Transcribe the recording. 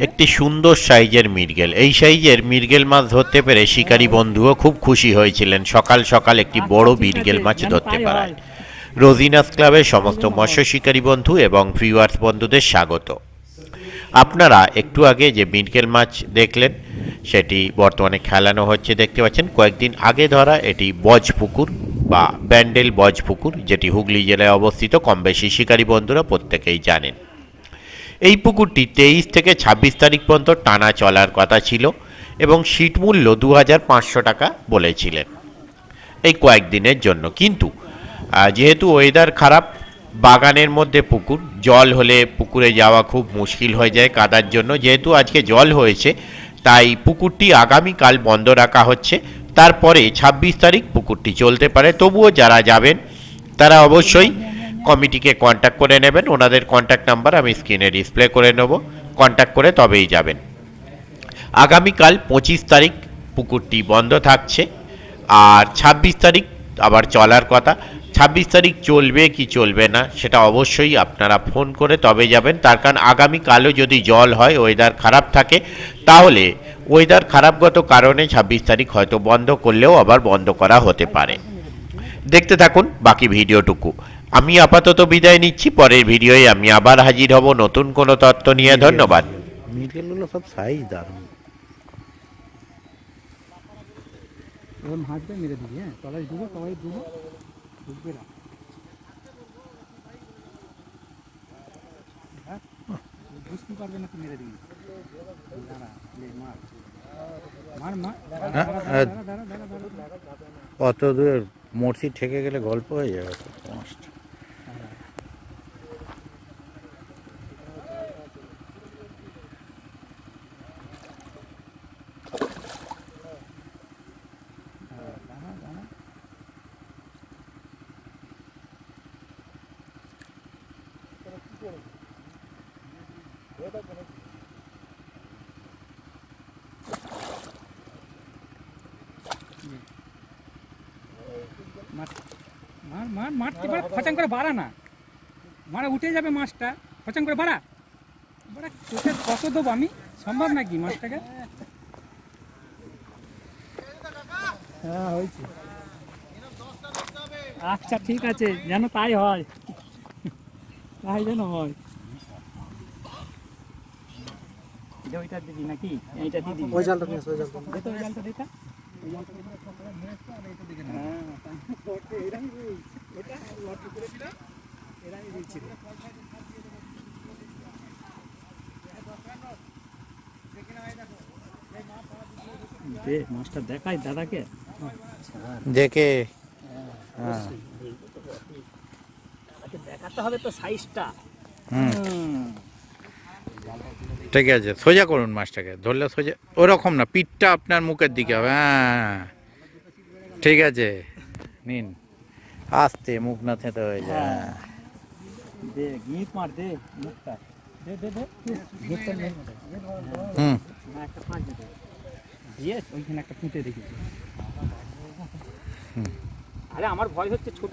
একটি সুন্দর সাইজের মৃগেল। এই সাইজের মৃগেল মাছ ধরতে পেরে শিকারী বন্ধুও খুব খুশি হয়েছিলেন। সকাল সকাল একটি বড় মৃগেল মাছ ধরতে পারায় রোজিনাস ক্লাবের সমস্ত মৎস্য শিকারী বন্ধু এবং ভিউয়ার্স বন্ধুদের স্বাগত। আপনারা একটু আগে যে মৃগেল মাছ দেখলেন সেটি বর্তমানে খেলানো হচ্ছে দেখতে পাচ্ছেন। কয়েকদিন আগে ধরা এটি বজপুকুর বা ব্যান্ডেল বজপুকুর, যেটি হুগলি জেলায় অবস্থিত। কম বেশি শিকারী বন্ধুরা প্রত্যেকেই জানেন। এই পুকুরটি 23 থেকে 26 তারিখ পর্যন্ত টানা চলার কথা ছিল এবং সিট মূল্য 2500 টাকা বলেছিলেন এই কয়েকদিনের জন্য। কিন্তু যেহেতু ওয়েদার খারাপ, বাগানের মধ্যে পুকুর, জল হলে পুকুরে যাওয়া খুব মুশকিল হয়ে যায় কাদার জন্য। যেহেতু আজকে জল হয়েছে তাই পুকুরটি আগামীকাল বন্ধ রাখা হচ্ছে। তারপরে 26 তারিখ পুকুরটি চলতে পারে। তবুও যারা যাবেন তারা অবশ্যই কমিটিকে কন্ট্যাক্ট করে নেবেন। ওনাদের কন্ট্যাক্ট নাম্বার আমি স্ক্রিনে ডিসপ্লে করে নেব, কন্ট্যাক্ট করে তবেই যাবেন। আগামীকাল 25 তারিখ পুকুরটি বন্ধ থাকছে আর 26 তারিখ আবার চলার কথা। 26 তারিখ চলবে কি চলবে না সেটা অবশ্যই আপনারা ফোন করে তবে যাবেন। তার কারণ আগামীকালও যদি জল হয়, ওয়েদার খারাপ থাকে, তাহলে ওয়েদার খারাপগত কারণে 26 তারিখ হয়তো বন্ধ করলেও আবার বন্ধ করা হতে পারে। দেখতে থাকুন বাকি ভিডিওটুকু। আমি আপাতত বিদায় নিচ্ছি। পরের ভিডিওয়ে আমি আবার হাজির হব নতুন কোনো তথ্য নিয়ে। ধন্যবাদ। মিডলগুলো সব সাইজ দারুণ। এবার মাছটা মেরে দিবি, হ্যাঁ, তলায় ডুবো, তলায় ডুবো, ডুববে না, বুঝতে পারবে না, তুই মেরে দিবি। দাঁড়া, মার মার অত দূর মরসি ঠেকে গেলে গল্প হয়ে যাবে। মার মার মারতে পারে, ফচাং করে বাড়া না, মারা উঠে যাবে মাছটা, ফচাং করে বাড়া। বাড়া তোকে কত দেবো আমি, সম্ভব নাকি মাছটাকে? হ্যাঁ হয়েছে, আচ্ছা ঠিক আছে, যেন তাই হয়, তাই যেন হয়। ওইটা দিবি নাকি? এইটা দিবি, ওই জালটা নিয়ে, ওই জালটা দে, ওই জালটা দিতা। মাছটা দেখাই দাদাকে, দেখে দেখাতে হবে তো সাইজটা। ঠিক আছে, সোজা করুন মাছটাকে, ধরলে সোজা, ওরকম না, পিঠটা আপনার মুখের দিকে হবে। হ্যাঁ ঠিক আছে, নিন, আস্তে, মুখ না থেতে হয়ে যায়। দে গিট মার, দে মুখটা, দে দে দে, গিটটা নে। একটা পাঁচ দে, দিয়ে ওইখানে একটা পুঁতে রেখেছি। আরে আমার ভয় হচ্ছে ছোট